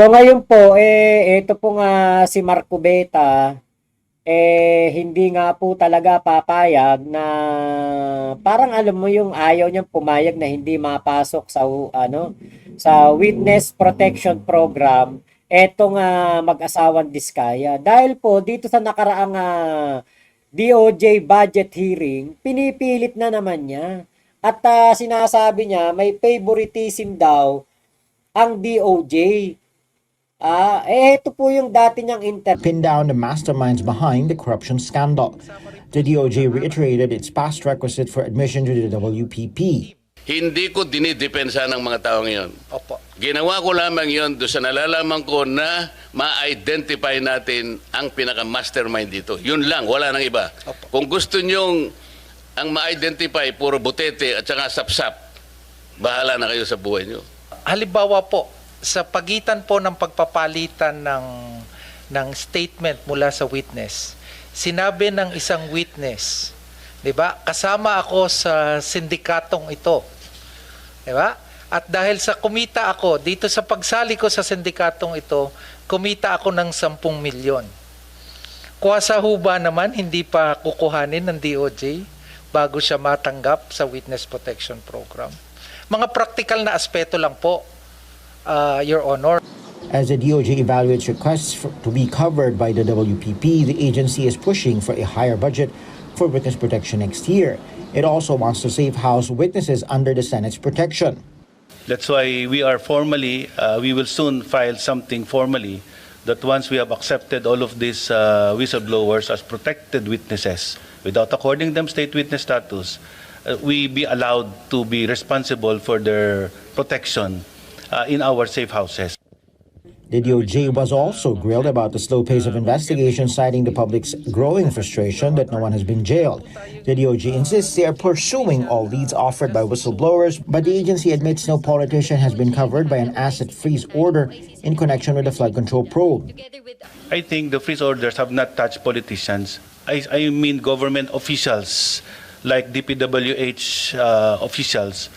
So ngayon po, ito po nga si Marco Beta, hindi nga po talaga papayag na parang alam mo yung ayaw niyang pumayag na hindi mapasok sa sa Witness Protection Program etong mag-asawang Diskaya. Dahil po dito sa nakaraang DOJ budget hearing, pinipilit na naman niya. At sinasabi niya may favoritism daw ang DOJ. Ito po yung dati niyang Pin down the masterminds behind the corruption scandal. The DOJ reiterated its past requisite for admission to the WPP. Hindi ko dinidepensa ng mga tao ngayon. Opo. Ginawa ko lamang yon doon sa nalalaman ko na ma-identify natin ang pinaka-mastermind dito. Yun lang, wala nang iba. Opo. Kung gusto nyong ang ma-identify, puro butete at saka sapsap, bahala na kayo sa buhay nyo. Halimbawa po, sa pagitan po ng pagpapalitan ng statement mula sa witness, sinabi ng isang witness, 'di ba? Kasama ako sa sindikatong ito. 'Di ba? At dahil sa kumita ako dito sa pagsali ko sa sindikatong ito, kumita ako ng 10 milyon. Kuwasa ho ba naman hindi pa kukuhanin ng DOJ bago siya matanggap sa Witness Protection Program? Mga practical na aspeto lang po, Your Honor. As the DOJ evaluates requests to be covered by the WPP, the agency is pushing for a higher budget for witness protection next year. It also wants to save House witnesses under the Senate's protection. That's why we are formally, we will soon file something formally that once we have accepted all of these whistleblowers as protected witnesses, without according them state witness status, we be allowed to be responsible for their protection in our safe houses. The DOJ was also grilled about the slow pace of investigation, citing the public's growing frustration that no one has been jailed. The DOJ insists they are pursuing all leads offered by whistleblowers, but the agency admits no politician has been covered by an asset freeze order in connection with the flood control probe. I think the freeze orders have not touched politicians. I mean government officials like DPWH officials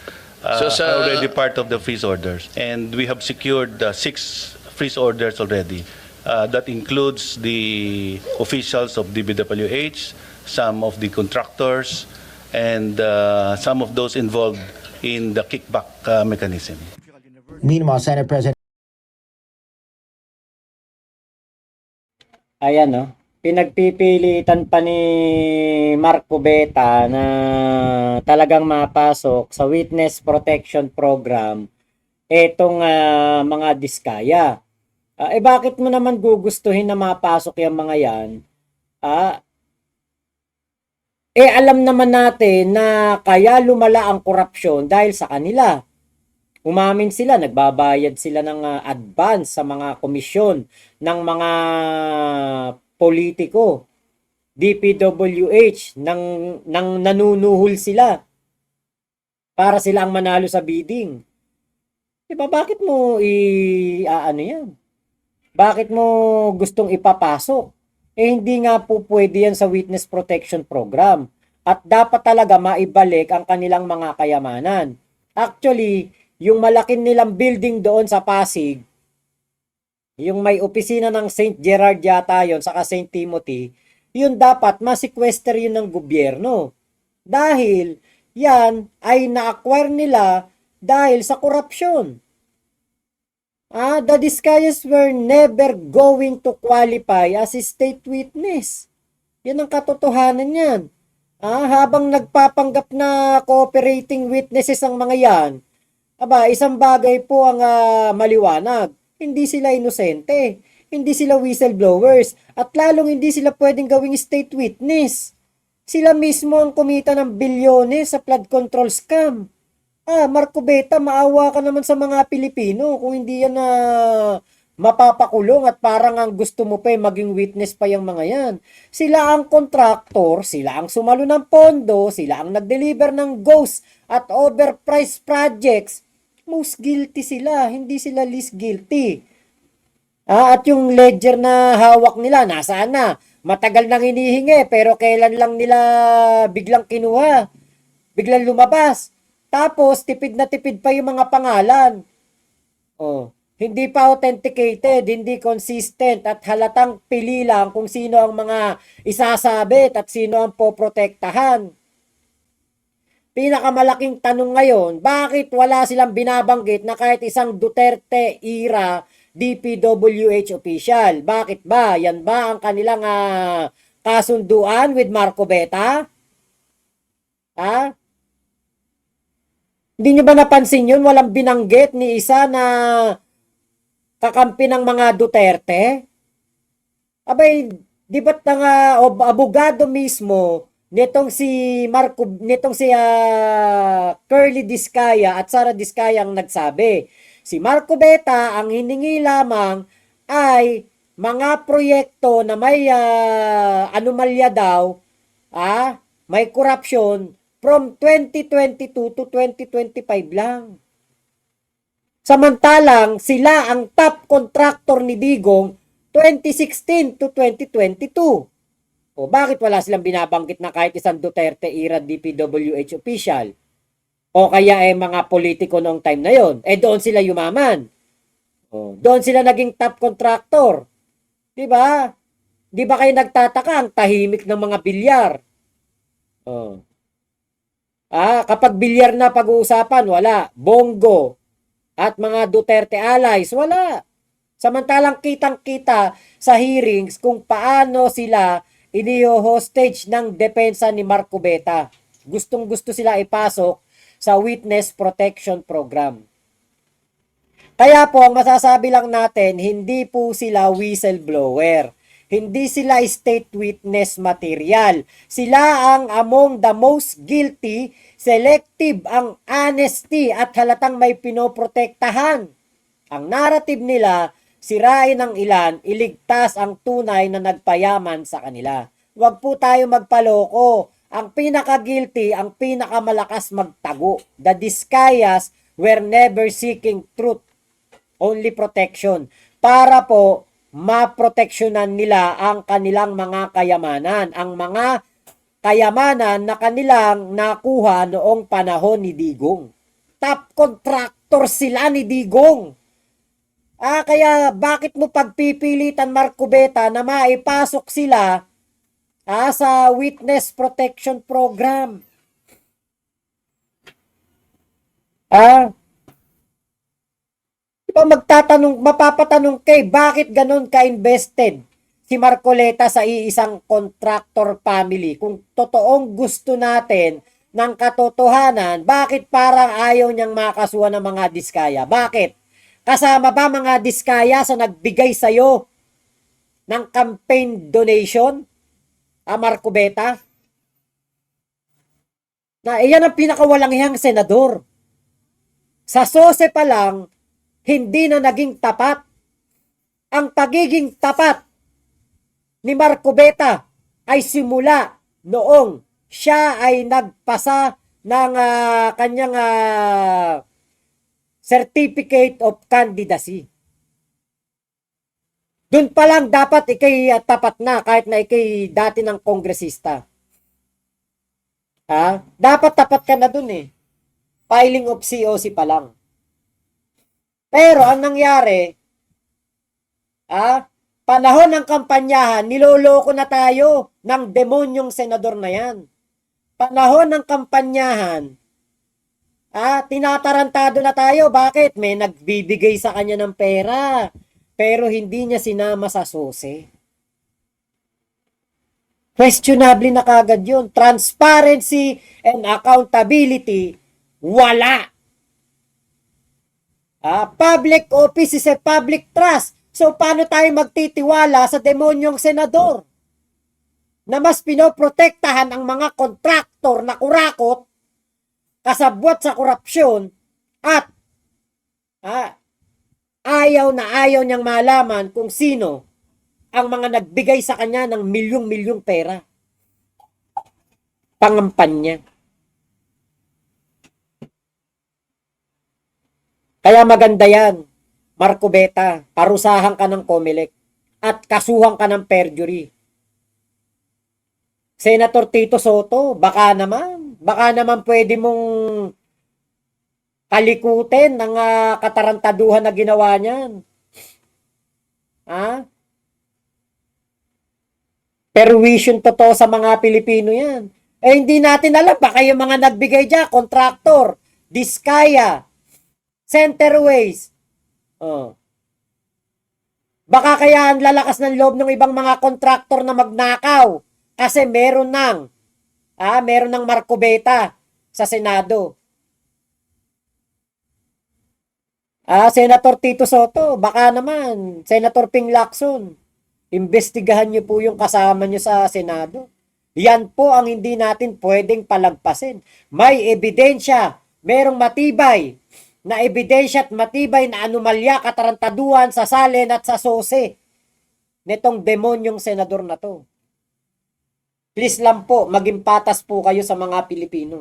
are already part of the freeze orders. And we have secured 6 freeze orders already. That includes the officials of DPWH, some of the contractors, and some of those involved in the kickback mechanism. Meanwhile, Senate President Ayan, no? Pinagpipilitan pa ni Marco Beta na talagang mapasok sa Witness Protection Program etong mga Diskaya. Bakit mo naman gugustuhin na mapasok yung mga yan? Alam naman natin na kaya lumala ang korupsyon dahil sa kanila. Umamin sila, nagbabayad sila ng advance sa mga komisyon ng mga politiko. DPWH, nang nanunuhol sila para sila ang manalo sa bidding. Diba, bakit mo yan? Bakit mo gustong ipapasok? Hindi nga po pwede yan sa Witness Protection Program. At dapat talaga maibalik ang kanilang mga kayamanan. Actually, yung malaking nilang building doon sa Pasig, yung may opisina ng St. Gerard yata yun, saka St. Timothy, yun dapat ma-sequester yun ng gobyerno. Dahil yan ay na-acquire nila dahil sa korupsyon. The Diskayas were never going to qualify as a state witness. Yan ang katotohanan yan. Habang nagpapanggap na cooperating witnesses ang mga yan, isang bagay po ang maliwanag. Hindi sila inosente. Hindi sila whistleblowers. At lalong hindi sila pwedeng gawing state witness. Sila mismo ang kumita ng bilyones sa flood control scam. Marco Beta, maawa ka naman sa mga Pilipino kung hindi yan mapapakulong at parang ang gusto mo pa maging witness pa yung mga yan. Sila ang contractor, sila ang sumalo ng pondo, sila ang nag-deliver ng ghost at overpriced projects. Most guilty sila, hindi sila least guilty. At yung ledger na hawak nila, nasaan na? Matagal nang hinihingi, pero kailan lang nila biglang kinuha? Biglang lumabas. Tapos, tipid na tipid pa yung mga pangalan. Hindi pa authenticated, hindi consistent at halatang pili lang kung sino ang mga isasabit at sino ang poprotektahan. Pinakamalaking tanong ngayon, bakit wala silang binabanggit na kahit isang Duterte era DPWH official? Bakit ba? Yan ba ang kanilang kasunduan with Marco Beta? Ha? Hindi nyo ba napansin yun? Walang binanggit ni isa na kakampi ng mga Duterte? Abay, di ba't nga abogado mismo nitong si Curly Diskaya at Sara Diskaya ang nagsabi. Si Marco Beta ang hiningi lamang ay mga proyekto na may anomalya daw, may corruption from 2022 to 2025 lang. Samantalang sila ang top contractor ni Digong 2016 to 2022. O bakit wala silang binabanggit na kahit isang Duterte era DPWH official? O kaya mga politiko noong time na yon? Doon sila yumaman. O, doon sila naging top contractor. Di ba? Di ba kayo nagtataka ang tahimik ng mga bilyar? O. Kapag bilyar na pag-uusapan, wala. Bongo at mga Duterte allies, wala. Samantalang kitang-kita sa hearings kung paano sila iniho-hostage ng depensa ni Marco Beta. Gustong-gusto sila ipasok sa Witness Protection Program. Kaya po, ang masasabi lang natin, hindi po sila whistleblower. Hindi sila state witness material. Sila ang among the most guilty, selective ang honesty at halatang may pinoprotektahan. Ang narrative nila, sirain ang ilan, iligtas ang tunay na nagpayaman sa kanila. Huwag po tayo magpaloko. Ang pinaka-guilty, ang pinakamalakas magtago. The Diskayas were never seeking truth, only protection. Para po, maproteksyonan nila ang kanilang mga kayamanan. Ang mga kayamanan na kanilang nakuha noong panahon ni Digong. Top contractor sila ni Digong. Kaya bakit mo pagpipilitan, Marco Beta, na maipasok sila sa Witness Protection Program? Mapapatanong kay bakit ganun ka-invested si Marcoleta sa iisang contractor family? Kung totoong gusto natin ng katotohanan, bakit parang ayaw niyang makasuhan ng mga Diskaya? Bakit? Kasama ba mga Diskaya sa nagbigay sa'yo ng campaign donation? Marco Beta? Na iyan ang pinakawalanghihang senador. Sa sose pa lang, hindi na naging tapat. Ang pagiging tapat ni Marco Beta ay simula noong siya ay nagpasa ng kanyang Certificate of Candidacy. Doon pa lang dapat ikay tapat na kahit na ikay dati ng kongresista. Dapat tapat ka na doon eh. Filing of COC pa lang. Pero ang nangyari, panahon ng kampanyahan, niloloko na tayo ng demonyong senador na yan. Panahon ng kampanyahan, tinatarantado na tayo. Bakit? May nagbibigay sa kanya ng pera, pero hindi niya sinama sa sose. Questionable na kagad yun. Transparency and accountability, wala. Public office is a public trust. So, paano tayo magtitiwala sa demonyong senador na mas pinoprotektahan ang mga kontraktor na kurakot, kasabwat sa korupsyon, at ayaw na ayaw niyang malaman kung sino ang mga nagbigay sa kanya ng milyong-milyong pera. Pangampanya. Kaya maganda yan, Marco Beta, parusahan ka ng COMELEC at kasuhan ka ng perjury. Senator Tito Soto, baka naman pwede mong kalikutin ng katarantaduhan na ginawa niyan. Ha? Perwisyon totoo sa mga Pilipino yan. Eh, hindi natin alam. Baka yung mga nagbigay dyan, kontraktor, Diskaya, Centerways. Oh. Baka kaya ang lalakas ng loob ng ibang mga kontraktor na magnakaw. Kasi meron ng Marcobeta sa Senado. Senator Tito Soto, baka naman, Senator Ping Lacson, imbestigahan niyo po yung kasama niyo sa Senado. Yan po ang hindi natin pwedeng palagpasin. May ebidensya, merong matibay na ebidensya at matibay na anomalya, katarantaduhan sa salin at sa sose nitong demonyong senador na to. Please lang po, maging patas po kayo sa mga Pilipino.